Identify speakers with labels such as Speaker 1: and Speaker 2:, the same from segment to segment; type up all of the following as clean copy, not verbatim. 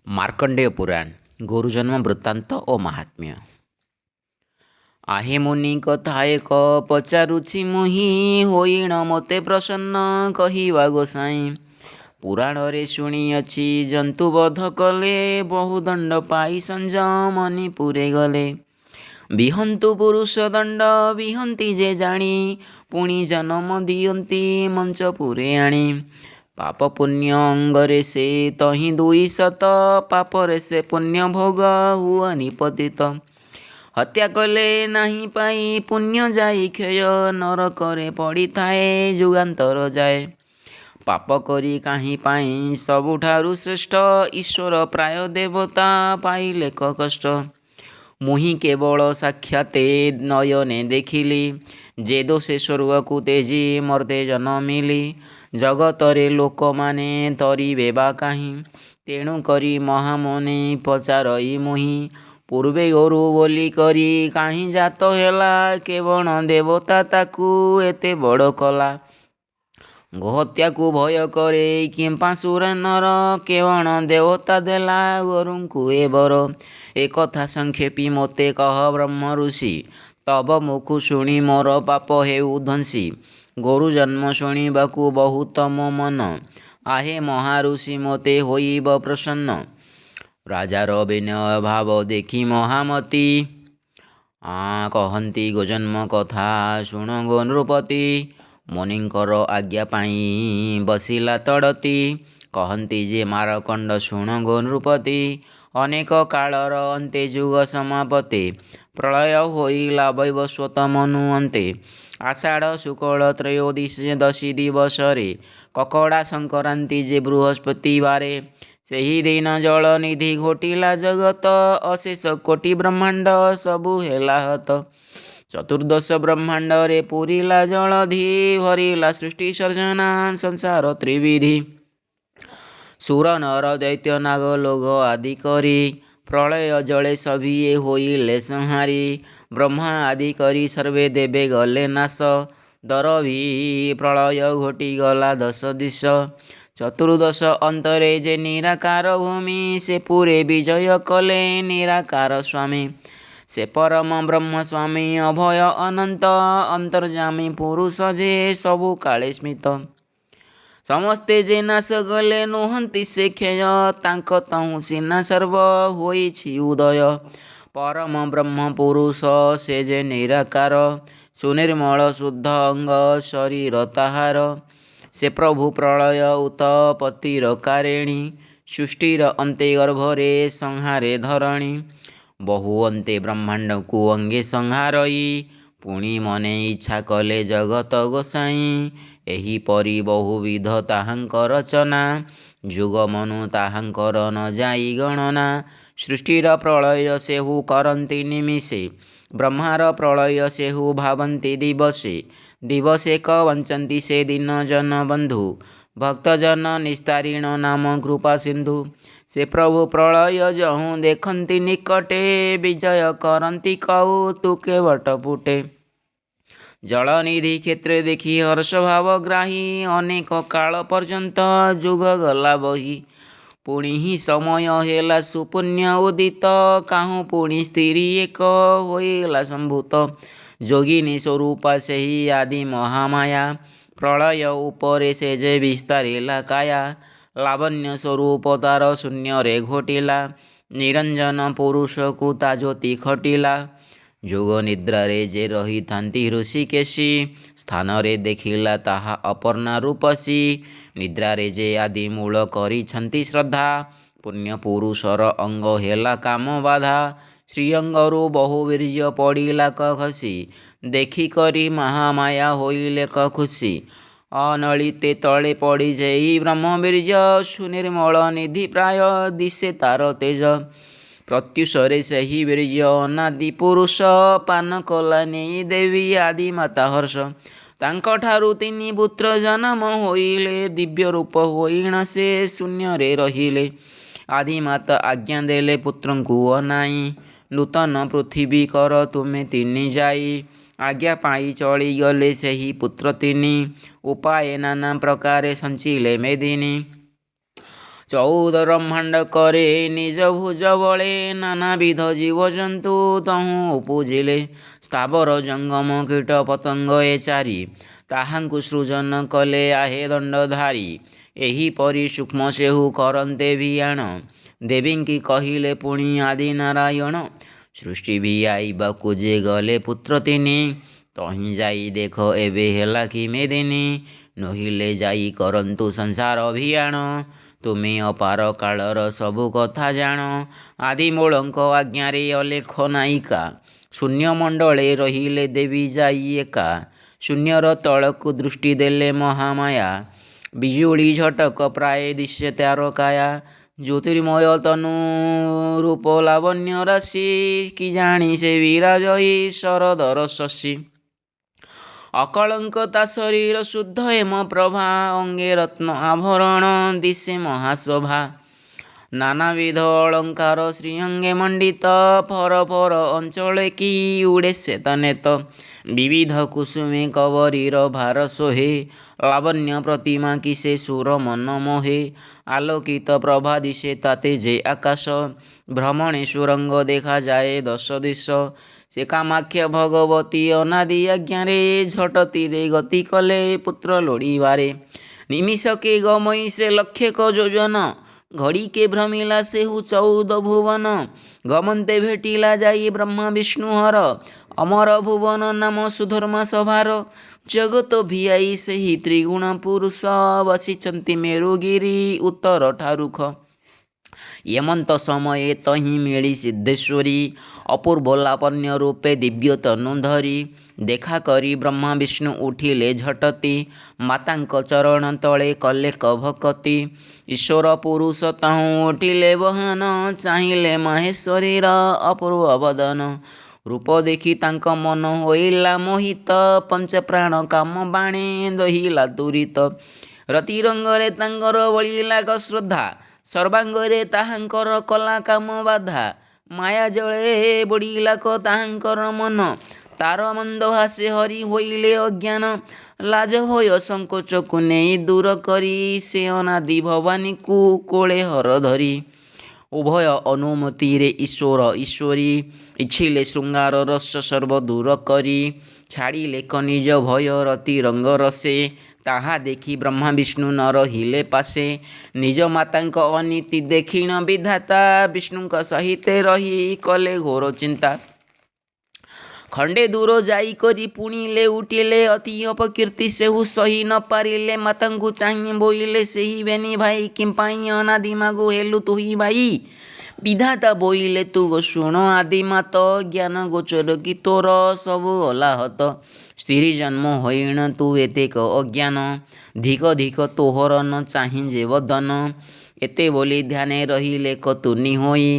Speaker 1: ମାର୍କଣ୍ଡେୟ ପୁରାଣ ଗୁରୁଜନ୍ମ ବୃତ୍ତାନ୍ତ ଓ ମାହାତ୍ମ୍ୟ। ଆହେ ମୁନି କଥା ଏକ ପଚାରୁଛି ମୁହିଁ, ହୋଇଣ ମୋତେ ପ୍ରସନ୍ନ କହିବା ଗୋସାଇଁ। ପୁରାଣରେ ଶୁଣିଅଛି ଜନ୍ତୁ ବଧ କଲେ, ବହୁ ଦଣ୍ଡ ପାଇ ସଂଯମନି ପୁରେ ଗଲେ। ବିହନ୍ତୁ ପୁରୁଷ ଦଣ୍ଡ ବିହନ୍ତି ଯେ ଜାଣି, ପୁଣି ଜନମ ଦିଅନ୍ତି ମଞ୍ଚ ପୁରେ ଆଣି। ପାପ ପୁଣ୍ୟ ଅଙ୍ଗରେ ସେ ତହିଁ ଦୁଇ ଶତ, ପାପରେ ସେ ପୁଣ୍ୟ ଭୋଗ ହୁଅ ନିପତିତ। ହତ୍ୟା କଲେ ନାହିଁ ପାଇ ପୁଣ୍ୟ ଯାଇ କ୍ଷୟ, ନରକରେ ପଡ଼ିଥାଏ ଯୁଗାନ୍ତର ଯାଏ। ପାପ କରି କାହିଁ ପାଇଁ ସବୁଠାରୁ ଶ୍ରେଷ୍ଠ, ଈଶ୍ୱର ପ୍ରାୟ ଦେବତା ପାଇଲେ କଷ୍ଟ। ମୁହିଁ କେବଳ ସାକ୍ଷାତେ ନୟନେ ଦେଖିଲି, ଯେ ଦୋଷେ ସ୍ୱର୍ଗକୁ ତେଜି ମର୍ତ୍ତେ ଜନମିଲି। ଜଗତରେ ଲୋକମାନେ ତରିବେ ବା କାହିଁ, ତେଣୁ କରି ମହାମୁନି ପଚାରଇ ମୁହିଁ। ପୂର୍ବେ ଗୋରୁ ବୋଲି କରି କାହିଁ ଜାତ ହେଲା, କେବଳ ଦେବତା ତାକୁ ଏତେ ବଡ଼ କଲା। ଗୋହତ୍ୟାକୁ ଭୟ କରେ କିମ୍ପା ସୁର ନର, କେବଳ ଦେବତା ଦେଲା ଗୋରୁଙ୍କୁ ଏ ବର। ଏ କଥା ସଂକ୍ଷେପି ମୋତେ କହ ବ୍ରହ୍ମ ଋଷି, ତବ ମୁଖୁ ଶୁଣି ମୋର ପାପ ହେଉ ଧ୍ୱଂସୀ। ଗୋରୁ ଜନ୍ମ ଶୁଣିବାକୁ ବହୁତ ମୋ ମନ, ଆହେ ମହାଋଷି ମୋତେ ହୋଇବ ପ୍ରସନ୍ନ। ରାଜାର ବିନୟ ଭାବ ଦେଖି ମହାମତି, କହନ୍ତି ଗୋଜନ୍ମ କଥା ଶୁଣ ଗୋ ନୃପତି। ମୁନିଙ୍କର ଆଜ୍ଞା ପାଇ ବସିଲା ତଡ଼ତି, କହନ୍ତି ଯେ ମାରକଣ୍ଡ ଶୁଣ ଗୋ ନୃପତି। ଅନେକ କାଳର ଅନ୍ତେ ଯୁଗ ସମାପତେ, ପ୍ରଳୟ ହୋଇଲା ବୈବସ୍ୱତ ମନୁ ଅନ୍ତେ। ଆଷାଢ଼ ଶୁକ୍ଳ ତ୍ରୟୋଦଶୀ ଦିବସରେ, କକଡ଼ା ସଂକ୍ରାନ୍ତି ଯେ ବୃହସ୍ପତି ବାରେ। ସେହି ଦିନ ଜଳ ନିଧି ଘୋଟିଲା ଜଗତ, ଅଶେଷ କୋଟି ବ୍ରହ୍ମାଣ୍ଡ ସବୁ ହେଲା ହତ। ଚତୁର୍ଦ୍ଦଶ ବ୍ରହ୍ମାଣ୍ଡରେ ପୂରିଲା ଜଳଧି, ଭରିଲା ସୃଷ୍ଟି ସର୍ଜନା ସଂସାର ତ୍ରିବିଧି। ସୁର ନର ଦୈତ୍ୟ ନାଗ ଲୋକ ଆଦି କରି, ପ୍ରଳୟ ଜଳେ ସଭିଏ ହୋଇଲେ ସଂହାରି। ବ୍ରହ୍ମା ଆଦି କରି ସର୍ବେ ଦେବେ ଗଲେ ନାଶ, ଦରଭି ପ୍ରଳୟ ଘୋଟିଗଲା ଦଶ ଦିଶ। ଚତୁର୍ଦ୍ଦଶ ଅନ୍ତରେ ଯେ ନିରାକାର ଭୂମି, ସେ ପୁରେ ବିଜୟ କଲେ ନିରାକାର ସ୍ୱାମୀ। ସେ ପରମ ବ୍ରହ୍ମ ସ୍ୱାମୀ ଅଭୟ ଅନନ୍ତ, ଅନ୍ତର୍ଯ୍ୟାମୀ ପୁରୁଷ ଯେ ସବୁ କାଳେ ସ୍ମିତ। ସମସ୍ତେ ଯେ ନାଶ ଗଲେ ନୁହନ୍ତି ସେ କ୍ଷୟ, ତାଙ୍କ ତହୁଁ ସିନା ସର୍ବ ହୋଇଛି ଉଦୟ। ପରମ ବ୍ରହ୍ମ ପୁରୁଷ ସେ ଯେ ନିରାକାର, ସୁନିର୍ମଳ ଶୁଦ୍ଧ ଅଙ୍ଗ ଶରୀର ତାହାର। ସେ ପ୍ରଭୁ ପ୍ରଳୟ ଉତ୍ପତ୍ତିର କାରିଣୀ, ସୃଷ୍ଟିର ଅନ୍ତେ ଗର୍ଭରେ ସଂହାରେ ଧରଣୀ। ବହୁ ଅନ୍ତେ ବ୍ରହ୍ମାଣ୍ଡକୁ ଅଙ୍ଗେ ସଂହାରଇ, ପୁଣି ମନେ ଇଚ୍ଛା କଲେ ଜଗତ ଗୋସାଇଁ। ଏହିପରି ବହୁବିଧ ତାହାଙ୍କ ରଚନା, ଯୁଗ ମନୁ ତାହାଙ୍କର ନ ଯାଇ ଗଣନା। ସୃଷ୍ଟିର ପ୍ରଳୟ ସେହୁ କରନ୍ତି ନିମିଷେ, ବ୍ରହ୍ମାର ପ୍ରଳୟ ସେହୁ ଭାବନ୍ତି ଦିବସେ। ଦିବସେକ ବଞ୍ଚନ୍ତି ସେ ଦିନ ଜନବନ୍ଧୁ, ଭକ୍ତଜନ ନିସ୍ତାରିଣ ନାମ କୃପା ସିନ୍ଧୁ। ସେ ପ୍ରଭୁ ପ୍ରଳୟ ଯହୁଁ ଦେଖନ୍ତି ନିକଟେ, ବିଜୟ କରନ୍ତି କଉତୁକେ ବଟ ଫୁଟେ। ଜଳନିଧି କ୍ଷେତ୍ରେ ଦେଖି ହର୍ଷ ଭାବ ଗ୍ରାହୀ, ଅନେକ କାଳ ପର୍ଯ୍ୟନ୍ତ ଯୁଗ ଗଲା ବହି। ପୁଣି ହିଁ ସମୟ ହେଲା ସୁପୁଣ୍ୟ ଉଦିତ, କାହୁଁ ପୁଣି ସ୍ତ୍ରୀ ଏକ ହୋଇଲା ସମ୍ଭୂତ। ଯୋଗିନୀ ସ୍ୱରୂପା ସେହି ଆଦି ମହାମାୟା, ପ୍ରଳୟ ଉପରେ ସେ ଯେ ବିସ୍ତାରିଲା କାୟା। ଲାବଣ୍ୟ ସ୍ୱରୂପ ତାର ଶୂନ୍ୟରେ ଘୋଟିଲା, ନିରଞ୍ଜନ ପୁରୁଷକୁ ତା ଜ୍ୟୋତି ଖଟିଲା। ଯୋଗ ନିଦ୍ରାରେ ଯେ ରହିଥାନ୍ତି ହୃଷିକେଶୀ, ସ୍ଥାନରେ ଦେଖିଲା ତାହା ଅପର୍ଣ୍ଣା ରୂପସୀ। ନିଦ୍ରାରେ ଯେ ଆଦି ମୂଳ କରିଛନ୍ତି ଶ୍ରଦ୍ଧା, ପୁଣ୍ୟ ପୁରୁଷର ଅଙ୍ଗ ହେଲା କାମ ବାଧା। ଶ୍ରୀଅଙ୍ଗରୁ ବହୁ ବୀର୍ଯ୍ୟ ପଡ଼ିଲା କ ଖସି, ଦେଖି କରି ମହାମାୟା ହୋଇଲେ କ ଖୁସି। ଅନଳିତେ ତଳେ ପଡ଼ି ସେଇ ବ୍ରହ୍ମବୀର୍ଯ୍ୟ, ସୁନିର୍ମଳ ନିଧି ପ୍ରାୟ ଦିଶେ ତାର ତେଜ। ପ୍ରତ୍ୟୁଷରେ ସେହି ବୀର୍ଯ୍ୟ ଅନାଦି ପୁରୁଷ, ପାନ କଲା ନେଇ ଦେବୀ ଆଦି ମାତା ହର୍ଷ। ତାଙ୍କଠାରୁ ତିନି ପୁତ୍ର ଜନମ ହୋଇଲେ, ଦିବ୍ୟ ରୂପ ହୋଇଣ ସେ ଶୂନ୍ୟରେ ରହିଲେ। ଆଦିମାତା ଆଜ୍ଞା ଦେଲେ ପୁତ୍ରଙ୍କୁ ଅନାଇ, ନୂତନ ପୃଥିବୀ କର ତୁମେ ତିନି ଯାଇ। ଆଜ୍ଞା ପାଇ ଚଳିଗଲେ ସେହି ପୁତ୍ର ତିନି, ଉପାୟେ ନାନା ପ୍ରକାରେ ସଞ୍ଚିଲେ ମେଦିନୀ। ଚଉଦ ବ୍ରହ୍ମାଣ୍ଡ କରେ ନିଜ ଭୁଜ ବଳେ ନାନାବିଧ ଜୀବଜନ୍ତୁ ତହୁଁ ଉପୁଜିଲେ ସ୍ଥାବର ଜଙ୍ଗମ କୀଟ ପତଙ୍ଗ ଏ ଚାରି ତାହାଙ୍କୁ ସୃଜନ କଲେ ଆହେ ଦଣ୍ଡଧାରୀ ଏହିପରି ସୂକ୍ଷ୍ମ ସେହୁ କରନ୍ତେ ଭିଆଣ ଦେବୀଙ୍କି କହିଲେ ପୁଣି ଆଦି ନାରାୟଣ ସୃଷ୍ଟି ଭିଆଇବାକୁ ଯେ ଗଲେ ପୁତ୍ର ତିନି ତହିଁ ଯାଇ ଦେଖ ଏବେ ହେଲା କି ମେଦିନୀ ନୋହିଲେ ଯାଇ କରନ୍ତୁ ସଂସାର ଭିଆଣ ତୁମେ ଅପାର କାଳର ସବୁ କଥା ଜାଣ ଆଦିମୂଳଙ୍କ ଆଜ୍ଞାରେ ଅଲେଖ ନାୟିକା ଶୂନ୍ୟମଣ୍ଡଳେ ରହିଲେ ଦେବୀ ଯାଇ ଏକା ଶୂନ୍ୟର ତଳକୁ ଦୃଷ୍ଟି ଦେଲେ ମହାମାୟା ବିଜୁଳି ଝଟକ ପ୍ରାୟ ଦିଶେ ତାରକାୟା ଜ୍ୟୋତିର୍ମୟ ତନୁ ରୂପ ଲାବଣ୍ୟ ରାଶି କି ଜାଣି ସେ ବିରାଜ ଶରଦର ଶଶୀ ଅକଳଙ୍କ ତା ଶରୀର ଶୁଦ୍ଧ ହେମ ପ୍ରଭା ଅଙ୍ଗେ ରତ୍ନ ଆଭରଣ ଦିଶେ ମହାଶୋଭା ନାନାବିଧ ଅଳଙ୍କାର ଶ୍ରୀଅଙ୍ଗେ ମଣ୍ଡିତ ଫର ଫର ଅଞ୍ଚଳେ କି ଉଡ଼େ ଶ୍ଵେତନେତ ବିବିଧ କୁସୁମେ କବରୀର ଭାର ଶୋହେ ଲାବଣ୍ୟ ପ୍ରତିମା କି ସେ ସୁର ମନ ମୋହେ ଆଲୋକିତ ପ୍ରଭା ଦିଶେ ତାତେ ଯେ ଆକାଶ ଭ୍ରମଣେ ସୁରଙ୍ଗ ଦେଖାଯାଏ ଦଶ ଦିଶ ସେ କାମାଖ୍ୟା ଭଗବତୀ ଅନାଦି ଆଜ୍ଞାରେ ଝଟତିରେ ଗତି କଲେ ପୁତ୍ର ଲୋଡ଼ିବାରେ ନିମିଷକେ ଗମଇ ସେ ଲକ୍ଷେକ ଯୋଜନ ଘଡ଼ିକେ ଭ୍ରମିଲା ସେହୁ ଚଉଦ ଭୁବନ ଗମନ୍ତେ ଭେଟିଲା ଯାଇ ବ୍ରହ୍ମା ବିଷ୍ଣୁ ହର ଅମର ଭୁବନ ନାମ ସୁଧର୍ମା ସଭାର ଜଗତ ଭିଆଇ ସେହି ତ୍ରିଗୁଣ ପୁରୁଷ ବସିଛନ୍ତି ମେରୁଗିରି ଉତ୍ତର ଠାରୁଖ ଏମନ୍ତ ସମୟେ ତହିଁ ମିଳି ସିଦ୍ଧେଶ୍ୱରୀ ଅପୂର୍ବ ଲାବଣ୍ୟ ରୂପେ ଦିବ୍ୟ ତନୁ ଧରି ଦେଖା କରି ବ୍ରହ୍ମା ବିଷ୍ଣୁ ଉଠିଲେ ଝଟତି ମାତାଙ୍କ ଚରଣ ତଳେ କଲେ କଭକତି ଈଶ୍ୱର ପୁରୁଷ ତହୁଁ ଉଠିଲେ ବହନ ଚାହିଁଲେ ମହେଶ୍ୱରୀର ଅପୂର୍ବ ବଦନ ରୂପ ଦେଖି ତାଙ୍କ ମନ ହୋଇଲା ମୋହିତ ପଞ୍ଚପ୍ରାଣ କାମ ବାଣେ ଦହିଲା ଦୁରିତ ରତିରଙ୍ଗରେ ତାଙ୍କର ବଳିଲା ଶ୍ରଦ୍ଧା ସର୍ବାଙ୍ଗରେ ତାହାଙ୍କର କଲା କାମ ବାଧା ମାୟା ଜଳେ ବୁଡ଼ିଲାକ ତାହାଙ୍କର ମନ ତାର ମନ୍ଦ ହାସେ ହରି ହୋଇଲେ ଅଜ୍ଞାନ ଲାଜ ଭୟ ସଙ୍କୋଚକୁ ନେଇ ଦୂର କରି ସେ ଅନାଦି ଭବାନୀକୁ କୋଳେ ହର ଧରି ଉଭୟ ଅନୁମତିରେ ଈଶ୍ୱର ଈଶ୍ୱରୀ ଇଚ୍ଛିଲେ ଶୃଙ୍ଗାର ରସ ସର୍ବ ଦୂର କରି ଛାଡ଼ିଲେ କନିଜ ଭୟ ରତିରଙ୍ଗ ରସେ ତାହା ଦେଖି ବ୍ରହ୍ମା ବିଷ୍ଣୁ ନ ରହିଲେ ପାଶେ ନିଜ ମାତାଙ୍କ ଅନୀତି ଦେଖିଣ ବିଧାତା ବିଷ୍ଣୁଙ୍କ ସହିତେ ରହି କଲେ ଘୋର ଚିନ୍ତା ଖଣ୍ଡେ ଦୂର ଯାଇ କରି ପୁଣିଲେ ଉଠିଲେ ଅତି ଅପକୀର୍ତ୍ତି ସେହୁ ସହି ନ ପାରିଲେ ମାତାଙ୍କୁ ଚାହିଁ ବୋଇଲେ ସେହି ବେନି ଭାଇ କିମ୍ପାଇଁ ଅନାଦି ମାଗୁ ହେଲୁ ତୁହି ଭାଇ ବିଧାତା ବୋଇଲେ ତୁ ଶୁଣ ଆଦି ମାତ ଜ୍ଞାନ ଗୋଚର କି ତୋର ସବୁ ଅଲାହତ ସ୍ତ୍ରୀ ଜନ୍ମ ହୋଇଣ ତୁ ଏତେକ ଅଜ୍ଞାନ ଧିକ ଧିକ ତୋହର ନ ଚାହିଁ ଯେ ବଦନ ଏତେ ବୋଲି ଧ୍ୟାନେ ରହିଲେ କତୁନି ହୋଇ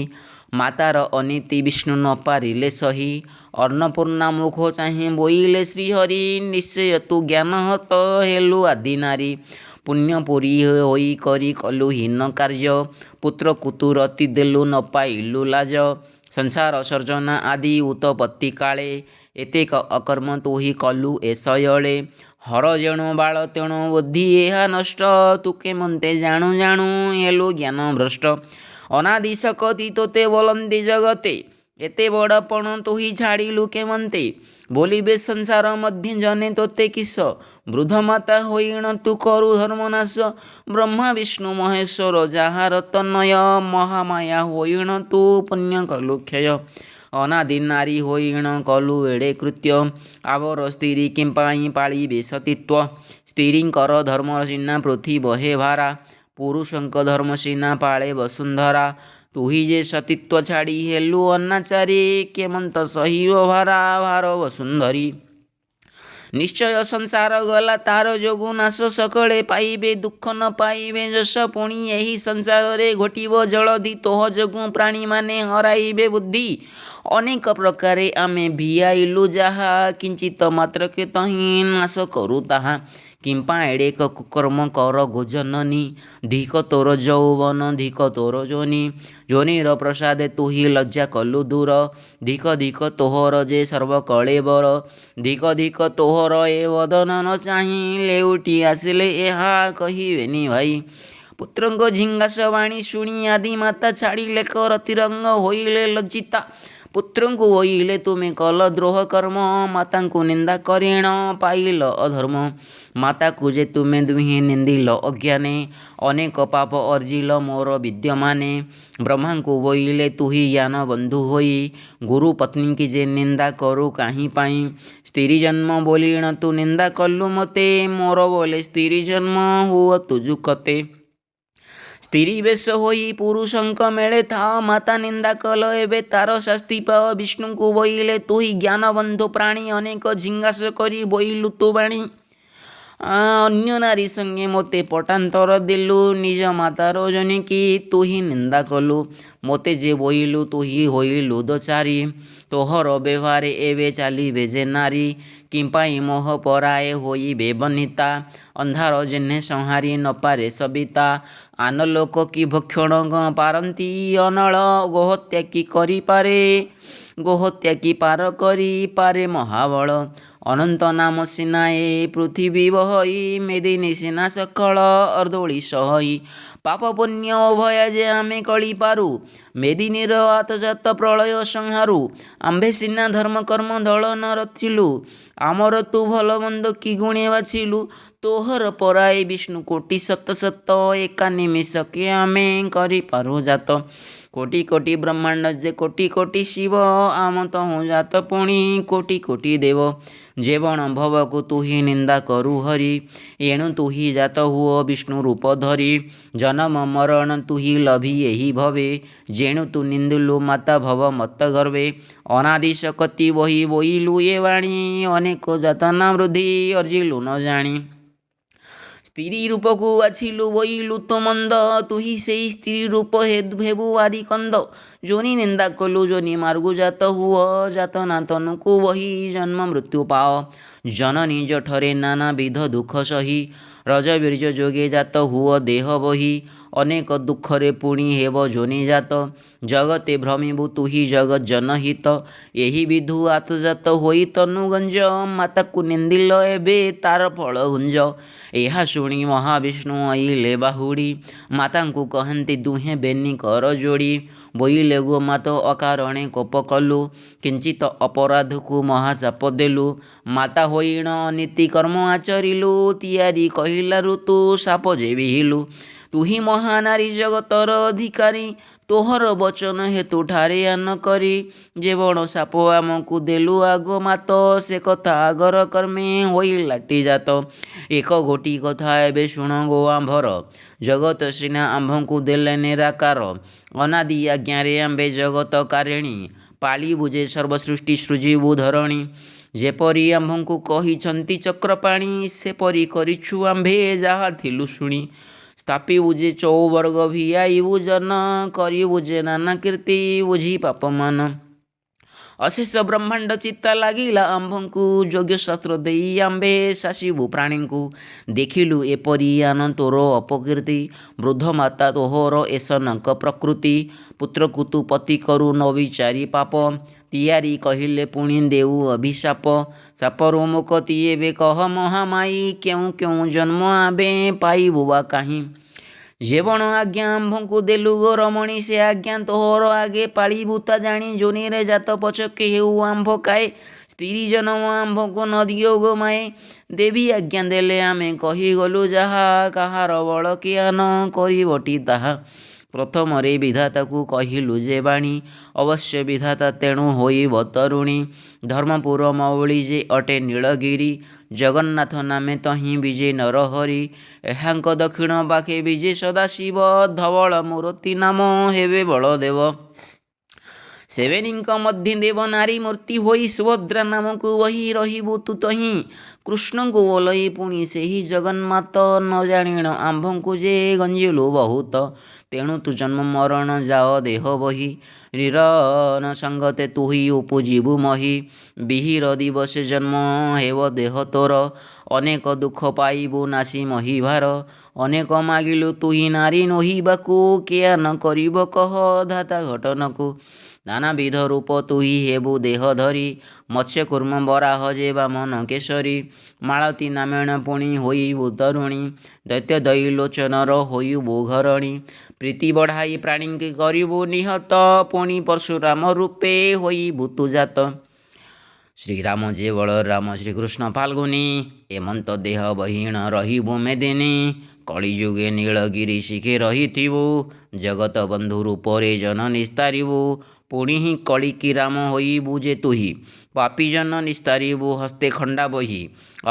Speaker 1: ମାତାର ଅନୀତି ବିଷ୍ଣୁ ନ ପାରିଲେ ସହି ଅନ୍ନପୂର୍ଣ୍ଣା ମୁଖ ଚାହିଁ ବୋଇଲେ ଶ୍ରୀହରି ନିଶ୍ଚୟ ତୁ ଜ୍ଞାନ ହତ ହେଲୁ ଆଦି ନାରୀ ପୁଣ୍ୟ ପୁରୀ ହୋଇ କରି କଲୁ ହୀନ କାର୍ଯ୍ୟ ପୁତ୍ରକୁ ତୁ ରତି ଦେଲୁ ନ ପାଇଲୁ ଲାଜ ସଂସାର ସର୍ଜନା ଆଦି ଉତପତ୍ତି କାଳେ ଏତେକ ଅକର୍ମ ତୁ ହି କଲୁ ଏ ଶୟଳେ ହର ଯେଣୁ ବାଳ ତେଣୁ ବୁଦ୍ଧି ଏହା ନଷ୍ଟ ତୁ କେମନ୍ତେ ଜାଣୁ ଜାଣୁ ହେଲୁ ଜ୍ଞାନ ଭ୍ରଷ୍ଟ ଅନାଦି ଶକତି ତୋତେ ବୋଲନ୍ତି ଜଗତେ ଏତେ ବଡ଼ପଣ ତୁହି ଛାଡ଼ିଲୁ କେମନ୍ତେ ବୋଲିବେ ସଂସାର ମଧ୍ୟ ଜନେ ତୋତେ କିସ ବୃଦ୍ଧ ମାତା ହୋଇଣ ତୁ କରୁ ଧର୍ମନାଶ ବ୍ରହ୍ମା ବିଷ୍ଣୁ ମହେଶ୍ୱର ଯାହାର ତନୟ ମହାମାୟା ହୋଇଣ ତୁ ପୁଣ୍ୟ କଲୁ କ୍ଷୟ ଅନାଦି ନାରୀ ହୋଇଣ କଲୁ ଏଡ଼େ କୃତ୍ୟ ଆବର ସ୍ତ୍ରୀ କିମ୍ପାଇଁ ପାଳିବେ ସତୀତ୍ୱ ସ୍ତ୍ରୀଙ୍କର ଧର୍ମ ସିନା ପୃଥି ବହେ ଭାରା ପୁରୁଷଙ୍କ ଧର୍ମ ସିନା ପାଳେ ବସୁନ୍ଧରା ତୁହି ଯେ ସତୀତ୍ୱ ଛାଡ଼ି ହେଲୁ ଅନାଚାରୀ କେମନ୍ତ ସହିବ ଭାରା ଭାର ବସୁନ୍ଧରୀ ନିଶ୍ଚୟ ସଂସାର ଗଲା ତାର ଯୋଗୁ ନାଶ ସକଳେ ପାଇବେ ଦୁଃଖ ନ ପାଇବେ ଯଶ ପୁଣି ଏହି ସଂସାରରେ ଘଟିବ ଜଳଧି ତୋହ ଯୋଗୁଁ ପ୍ରାଣୀମାନେ ହରାଇବେ ବୁଦ୍ଧି ଅନେକ ପ୍ରକାରେ ଆମେ ଭିଆଇଲୁ ଯାହା କିଞ୍ଚିତ ମାତ୍ରକେ ତହିଁ ନାଶ କରୁ ତାହା କିମ୍ପା ଏଡ଼େକ କୁକର୍ମ କର ଗୋଜନନୀ ଧିକ ତୋର ଯୌବନ ଧିକ ତୋର ଯୋନି ଯୋନିର ପ୍ରସାଦେ ତୁହି ଲଜ୍ଜା କଲୁ ଦୂର ଧିକ ଧିକ ତୋହର ଯେ ସର୍ବକଳେବର ଧିକ ଧିକ ତୋହର ଏ ବଦନ ନ ଚାହିଁ ଲେଉଟି ଆସିଲେ ଏହା କହିବେନି ଭାଇ ପୁତ୍ରଙ୍କ ଝିଙ୍ଗାସ ବାଣୀ ଶୁଣି ଆଦି ମାତା ଛାଡ଼ିଲେ କରତିରଙ୍ଗ ହୋଇଲେ ଲଜ୍ଜିତା। ପୁତ୍ରଙ୍କୁ ହୋଇଲେ ତୁମେ କଲ ଦ୍ରୋହ କର୍ମ, ମାତାଙ୍କୁ ନିନ୍ଦା କରିଣ ପାଇଲ ଅଧର୍ମ। ମାତାକୁ ଯେ ତୁମେ ଦୁହେଁ ନିନ୍ଦିଲ ଅଜ୍ଞାନେ, ଅନେକ ପାପ ଅର୍ଜିଲ ମୋର ବିଦ୍ୟମାନେ। ବ୍ରହ୍ମାଙ୍କୁ ବୋଇଲେ ତୁହି ଜ୍ଞାନ ବନ୍ଧୁ ହୋଇ, ଗୁରୁ ପତ୍ନୀକି ଯେ ନିନ୍ଦା କରୁ କାହିଁ ପାଇଁ। ସ୍ତ୍ରୀ ଜନ୍ମ ବୋଲିଣ ତୁ ନିନ୍ଦା କଲୁ ମୋତେ, ମୋର ବୋଲେ ସ୍ତ୍ରୀ ଜନ୍ମ ହୁଅ ତୁଜୁ କତେ। ସ୍ତ୍ରୀ ବେଶ ହୋଇ ପୁରୁଷଙ୍କ ମେଳେ ଥାଅ, ମାତା ନିନ୍ଦା କଲ ଏବେ ତାର ଶାସ୍ତି ପାଅ। ବିଷ୍ଣୁଙ୍କୁ ବୋଇଲେ ତୁହି ଜ୍ଞାନ ବନ୍ଧୁ ପ୍ରାଣୀ, ଅନେକ ଝିଙ୍ଗାସ କରି ବୋଇଲୁ ତୁ ବାଣୀ। ଅନ୍ୟ ନାରୀ ସଙ୍ଗେ ମୋତେ ପଟାନ୍ତର ଦେଲୁ, ନିଜ ମାତାର ଜନକୀ ତୁହି ନିନ୍ଦା କଲୁ। ମୋତେ ଯେ ବୋଇଲୁ ତୁହି ହୋଇଲୁ ଦୋଚାରୀ, ତୋହର ବ୍ୟବହାରେ ଏବେ ଚାଲିବେ ଯେ ନାରୀ। କିମ୍ପାଇଁ ମୋହ ପରାଏ ହୋଇବେ ବନିତା, ଅନ୍ଧାର ଯେହ୍ନେ ସଂହାରି ନପାରେ ସବିତା। ଆନଲୋକ କି ଭକ୍ଷଣ ପାରନ୍ତି ଅନଳ, ଗୋହତ୍ୟା କି କରିପାରେ ଗୋହତ୍ୟା କି ପାର କରିପାରେ ମହାବଳ। ଅନନ୍ତ ନାମ ସିନା ଏ ପୃଥିବୀ ବହଇ, ମେଦିନୀ ସିନା ସକଳ ଅର୍ଦ୍ଦଳି ସହଇ। ପାପ ପୁଣ୍ୟ ଉଭୟ ଯେ ଆମେ କଳି ପାରୁ, ମେଦିନୀର ଆତଜାତ ପ୍ରଳୟ ସଂହାରୁ। ଆମ୍ଭେ ସିନା ଧର୍ମ କର୍ମ ଦଳନ ରଚିଲୁ, ଆମର ତୁ ଭଲ ମନ୍ଦ କି ଗୁଣେ ବାଛିଲୁ। ତୋହର ପରାଏ ବିଷ୍ଣୁ କୋଟି ଶତ ଶତ, ଏକା ନିମିଷକେ ଆମେ କରିପାରୁ ଜାତ। କୋଟି କୋଟି ବ୍ରହ୍ମାଣ୍ଡ ଯେ କୋଟି କୋଟି ଶିବ, ଆମ ତହୁଁ ଜାତ ପୁଣି କୋଟି କୋଟି ଦେବ। ଯେବଣ ଭବକୁ ତୁହି ନିନ୍ଦା କରୁ ହରି, ଏଣୁ ତୁହି ଜାତ ହୁଅ ବିଷ୍ଣୁ ରୂପ ଧରି। ଜନମ ମରଣ ତୁହି ଲଭି ଏହି ଭବେ, ଯେଣୁ ତୁ ନିନ୍ଦିଲୁ ମାତା ଭବ ମତ୍ତ ଗର୍ବେ। ଅନାଦି ଶକତି ବହି ବୋଇଲୁ ଏ ବାଣୀ, ଅନେକ ଯାତନା ବୃଦ୍ଧି ଅର୍ଜିଲୁ ନ ଜାଣି। ସ୍ତ୍ରୀ ରୂପକୁ ବାଛିଲୁ ବୋଇଲୁ ତ ମନ୍ଦ, ତୁହି ସେଇ ସ୍ତ୍ରୀ ରୂପ ହେବୁ ଆଦି କନ୍ଦ। ଯୋନି ନିନ୍ଦା କଲୁ ଯୋନି ମାର୍ଗୁ ଜାତ ହୁଅ, ଯାତନା ତନୁକୁ ବହି ଜନ୍ମ ମୃତ୍ୟୁ ପାଅ। ଜନନୀ ଜଠରେ ନାନା ବିଧ ଦୁଃଖ ସହି, ରଜବୀର୍ଯ୍ୟ ଯୋଗେ ଜାତ ହୁଅ ଦେହ ବହି। ଅନେକ ଦୁଃଖରେ ପୁଣି ହେବ ଯୋନି ଜାତ, ଜଗତେ ଭ୍ରମିବୁ ତୁହି ଜଗତ ଜନହିତ। ଏହି ବିଧୁ ଆତଜାତ ହୋଇ ତନୁ ଗଞ୍ଜ, ମାତାକୁ ନିନ୍ଦିଲ ଏବେ ତାର ଫଳ ଭୁଞ୍ଜ। ଏହା ଶୁଣି ମହାବିଷ୍ଣୁ ଆଇଲେ ବାହୁଡ଼ି, ମାତାଙ୍କୁ କହନ୍ତି ଦୁହେଁ ବେନି କର ଯୋଡ଼ି। ବୋଇଲେ ଗୋମାତ ଅକାରଣେ କୋପ କଲୁ, କିଞ୍ଚିତ ଅପରାଧକୁ ମହାଚାପ ଦେଲୁ। ମାତା ହୋଇଣ ଅନୀତି କର୍ମ ଆଚରିଲୁ, ତିଆରି କହିଲାରୁ ତୁ ଶାପ ଯେ ବିହିଲୁ। ତୁହି ମହାନାରୀ ଜଗତର ଅଧିକାରୀ, ତୋହର ବଚନ ହେତୁ ଠାରେ ଆନ କରି। ଯେବଣ ସାପ ଆମକୁ ଦେଲୁ ଆଗ ମାତ, ସେ କଥା ଆଗର କର୍ମେ ହୋଇଲାଟି ଜାତ। ଏକ ଗୋଟି କଥା ଏବେ ଶୁଣ ଗୋ ଆମ୍ଭର, ଜଗତ ସିନା ଆମ୍ଭଙ୍କୁ ଦେଲେ ନିରାକାର। ଅନାଦି ଆଜ୍ଞାରେ ଆମ୍ଭେ ଜଗତ କାରିଣୀ, ପାଳିବୁ ଯେ ସର୍ବସୃଷ୍ଟି ସୃଜିବୁ ଧରଣୀ। ଯେପରି ଆମ୍ଭଙ୍କୁ କହିଛନ୍ତି ଚକ୍ରପାଣି, ସେପରି କରିଛୁ ଆମ୍ଭେ ଯାହା ଥିଲୁ ଶୁଣି। ସ୍ଥାପିବୁ ଯେ ଚଉବର୍ଗ ଭିଆଇବୁ ଜନ, କରିବୁ ଯେ ନାନା କୀର୍ତ୍ତି ବୁଝି ପାପମାନ। ଅଶେଷ ବ୍ରହ୍ମାଣ୍ଡ ଚିତ୍ତା ଲାଗିଲା ଆମ୍ଭଙ୍କୁ, ଯଜ୍ଞଶାସ୍ତ୍ର ଦେଇ ଆମ୍ଭେ ଶାସିବୁ ପ୍ରାଣୀଙ୍କୁ। ଦେଖିଲୁ ଏପରି ଆନ ତୋର ଅପକୀର୍ତ୍ତି, ବୃଦ୍ଧ ମାତା ତୋହର ଏସନକ ପ୍ରକୃତି। ପୁତ୍ରକୁ ତୁ ପତି କରୁ ନ ବିଚାରି ପାପ, ତିଆରି କହିଲେ ପୁଣି ଦେଉ ଅଭିଶାପ। ଶାପରୁ ମୁକ୍ତି ଏବେ କହ ମହାମାଇ, କେଉଁ କେଉଁ ଜନ୍ମ ଆମ୍ଭେ ପାଇବୁ ବା କାହିଁ। ଯେବଣ ଆଜ୍ଞା ଆମ୍ଭଙ୍କୁ ଦେଲୁ ଗୋ ରମଣୀ, ସେ ଆଜ୍ଞା ତୋହର ଆଗେ ପାଳିବୁ ତା ଜାଣି। ଯୋନିରେ ଜାତ ପଛକେ ହେଉ ଆମ୍ଭ କାଏ, ସ୍ତ୍ରୀ ଜନମ ଆମ୍ଭକୁ ନ ଦିଅ ଗୋ ମାଏ। ଦେବୀ ଆଜ୍ଞା ଦେଲେ ଆମେ କହିଗଲୁ ଯାହା, କାହାର ବଳ କିଆନ କରିବଟି ତାହା। ପ୍ରଥମରେ ବିଧାତାକୁ କହିଲୁ ଯେ ବାଣୀ, ଅବଶ୍ୟ ବିଧାତା ତେଣୁ ହୋଇବ ତରୁଣୀ। ଧର୍ମପୁର ମଉଳି ଯେ ଅଟେ ନୀଳଗିରି, ଜଗନ୍ନାଥ ନାମେ ତହିଁ ବିଜେ ନରହରି। ଏହାଙ୍କ ଦକ୍ଷିଣ ପାଖେ ବିଜେ ସଦାଶିବ, ଧବଳ ମୂରତି ନାମ ହେବେ ବଳଦେବ। ସେବେଣୀଙ୍କ ମଧ୍ୟେ ଦେବ ନାରୀ ମୂର୍ତ୍ତି ହୋଇ, ସୁଭଦ୍ରା ନାମକୁ ବହି ରହିବୁ ତୁ ତହିଁ। କୃଷ୍ଣଙ୍କୁ ଓଲଇ ପୁଣି ସେହି ଜଗନ୍ମାତ, ନ ଜାଣିଣ ଆମ୍ଭଙ୍କୁ ଯେ ଗଞ୍ଜିଲୁ ବହୁତ। ତେଣୁ ତୁ ଜନ୍ମ ମରଣ ଯାଅ ଦେହ ବହି, ନିରନ ସଙ୍ଗତେ ତୁହି ଉପୁଜିବୁ ମହି। ବିହିର ଦିବସେ ଜନ୍ମ ହେବ ଦେହ ତୋର, ଅନେକ ଦୁଃଖ ପାଇବୁ ନାସି ମହିଭାର। ଅନେକ ମାଗିଲୁ ତୁହି ନାରୀ ନୋହିବାକୁ, କେଆନ କରିବ କହ ଧାତା ଘଟନକୁ। ନାନାବିଧ ରୂପ ତୁହି ହେବୁ ଦେହ ଧରି, ମତ୍ସ୍ୟ କୁର୍ମ ବରାହ ଯେ ବାମନ କେଶରୀ। ମାଳତୀ ନାମେଣ ପୁଣି ହୋଇବୁ ତରୁଣୀ ଦୈତ୍ୟ ଦୈଲୋଚନର ହୋଇବୁ ଘରଣୀ ପ୍ରୀତି ବଢ଼ାଇ ପ୍ରାଣୀଙ୍କି କରିବୁ ନିହତ ପୁଣି ପରଶୁରାମ ରୂପେ ହୋଇବୁ ତୁ ଜାତ। ଶ୍ରୀରାମ ଯେ ବଳରାମ ଶ୍ରୀକୃଷ୍ଣ ଫାଲ୍ଗୁନି ଏମନ୍ତ ଦେହ ବହିଣ ରହିବୁ ମେଦିନୀ କଳିଯୁଗେ ନୀଳଗିରି ଶିଖେ ରହିଥିବୁ ଜଗତ ବନ୍ଧୁ ରୂପରେ ଜନ ନିସ୍ତାରିବୁ ପୁଣି ହିଁ କଳିକି ରାମ ହୋଇବୁ ଯେ ତୁହି ପାପି ଜନ ନିସ୍ତାରିବୁ ହସ୍ତେ ଖଣ୍ଡା ବହି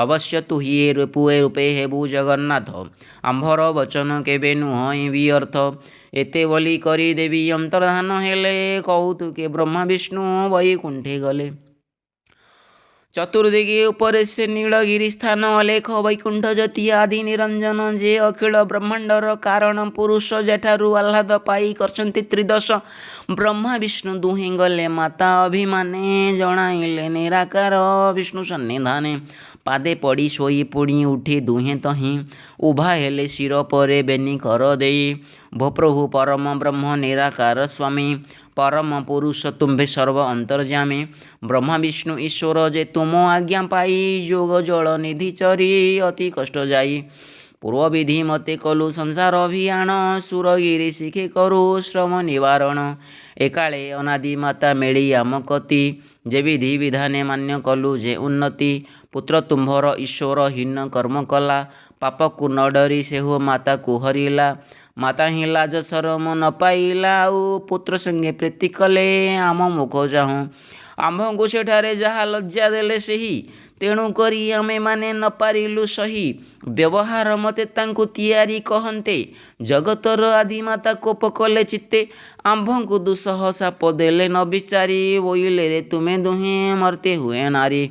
Speaker 1: ଅବଶ୍ୟ ତୁହି ରୂପେ ହେବୁ ଜଗନ୍ନାଥ ଆମ୍ଭର ବଚନ କେବେ ନୁହଁ ବି ଅର୍ଥ ଏତେ ବୋଲି କରି ଦେବି ଅନ୍ତର୍ଧାନ ହେଲେ କହୁତୁକେ ବ୍ରହ୍ମା ବିଷ୍ଣୁ ବୈକୁଣ୍ଠେ ଗଲେ। ଚତୁର୍ଦିଗେ ଉପରେ ସେ ନୀଳଗିରି ସ୍ଥାନ ଅଲେଖ ବୈକୁଣ୍ଠ ଜ୍ୟୋତି ଆଦି ନିରଞ୍ଜନ ଯେ ଅଖିଳ ବ୍ରହ୍ମାଣ୍ଡର କାରଣ ପୁରୁଷ ଯେଠାରୁ ଆହ୍ଲାଦ ପାଇ କରିଛନ୍ତି ତ୍ରିଦଶ ବ୍ରହ୍ମା ବିଷ୍ଣୁ ଦୁହେଁ ଗଲେ ମାତା ଅଭିମାନେ ଜଣାଇଲେ ନିରାକାର ବିଷ୍ଣୁ ସନ୍ନିଧାନେ ପାଦେ ପଡ଼ି ଶୋଇ ପୁଣି ଉଠି ଦୁହେଁ ତହିଁ ଉଭା ହେଲେ ଶିର ପରେ ବେନି କର ଦେଇ ଭୋ ପ୍ରଭୁ ପରମ ବ୍ରହ୍ମ ନିରାକାର ସ୍ୱାମୀ ପରମ ପୁରୁଷ ତୁମ୍ଭେ ସର୍ବ ଅନ୍ତର୍ଯାମୀ ବ୍ରହ୍ମା ବିଷ୍ଣୁ ଈଶ୍ୱର ଯେ ତୁମ ଆଜ୍ଞା ପାଇ ଯୋଗ ଜଳ ନିଧି ଚରି ଅତି କଷ୍ଟ ଯାଇ ପୂର୍ବ ବିଧି ମତେ କଲୁ ସଂସାର ଅଭିୟାନ ସୁରଗିରି ଶିଖେ କରୁ ଶ୍ରମ ନିବାରଣ ଏକାଳେ ଅନାଦି ମାତା ମିଳି ଆମ କତି ଯେ ବିଧି ବିଧାନେ ମାନ୍ୟ କଲୁ ଯେ ଉନ୍ନତି ପୁତ୍ର ତୁମ୍ଭର ଈଶ୍ୱର ହୀନ କର୍ମ କଲା ପାପକୁ ନ ଡରି ସେହୁ ମାତାକୁ ହରିଲା ମାତା ହିଁ ଲାଜ ସରମ ନ ପାଇଲା ଆଉ ପୁତ୍ର ସଙ୍ଗେ ପ୍ରୀତି କଲେ ଆମ ମୁଖ ଚାହୁଁ ଆମ୍ଭଙ୍କୁ ସେଠାରେ ଯାହା ଲଜ୍ଜା ଦେଲେ ସେହି ତେଣୁ କରି ଆମେମାନେ ନ ପାରିଲୁ ସହି ବ୍ୟବହାର ମତେ ତାଙ୍କୁ ତିଆରି କହନ୍ତେ ଜଗତର ଆଦିମାତା କୋପ କଲେ ଚିତ୍ତେ ଆମ୍ଭଙ୍କୁ ଦୁଃସହ ଶାପ ଦେଲେ ନ ବିଚାରି ବୋଇଲେ ରେ ତୁମେ ଦୁହେଁ ମର୍ତ୍ତେ ହୁଏ ନାରୀ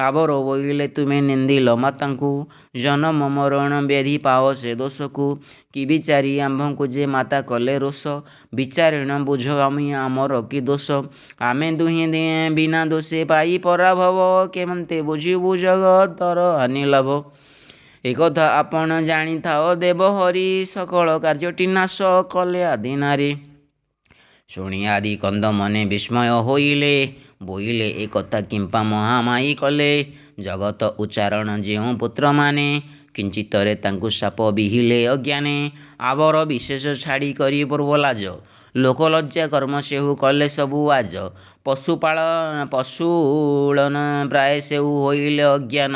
Speaker 1: ଆବର ବୋଇଲେ ତୁମେ ନିନ୍ଦିଲ ମାତାଙ୍କୁ ଜନମ ମରଣ ବ୍ୟାଧି ପାଅ ସେ ଦୋଷକୁ କି ବିଚାରି ଆମ୍ଭଙ୍କୁ ଯେ ମାତା କଲେ ରୋଷ ବିଚାରିଣ ବୁଝ ଆମର କି ଦୋଷ ଆମେ ଦୁହେଁ ବିନା ଦୋଷେ ପାଇ ପରାଭବ କେମନ୍ତେ ବୁଝିବୁ ଜଗତର ହାନି ଲାଭ ଏକଥା ଆପଣ ଜାଣିଥାଅ ଦେବ ହରି ସକଳ କାର୍ଯ୍ୟଟି ନାଶ କଲେ ଆଦି ନାରୀ। ଶୁଣି ଆଦି କନ୍ଦ ମନେ ବିସ୍ମୟ ହୋଇଲେ ବୋଇଲେ ଏକଥା କିମ୍ପା ମହାମାୟୀ କଲେ ଜଗତ ଉଚ୍ଚାରଣ ଯେଉଁ ପୁତ୍ରମାନେ କିଞ୍ଚିତରେ ତାଙ୍କୁ ସାପ ବିହିଲେ ଅଜ୍ଞାନେ ଆବର ବିଶେଷ ଛାଡ଼ି କରି ପୂର୍ବଲାଜ ଲୋକଲଜ୍ଜା କର୍ମ ସେହୁ କଲେ ସବୁ ଆଜ ପଶୁଳନ ପ୍ରାୟ ସେହୁ ହୋଇଲେ ଅଜ୍ଞାନ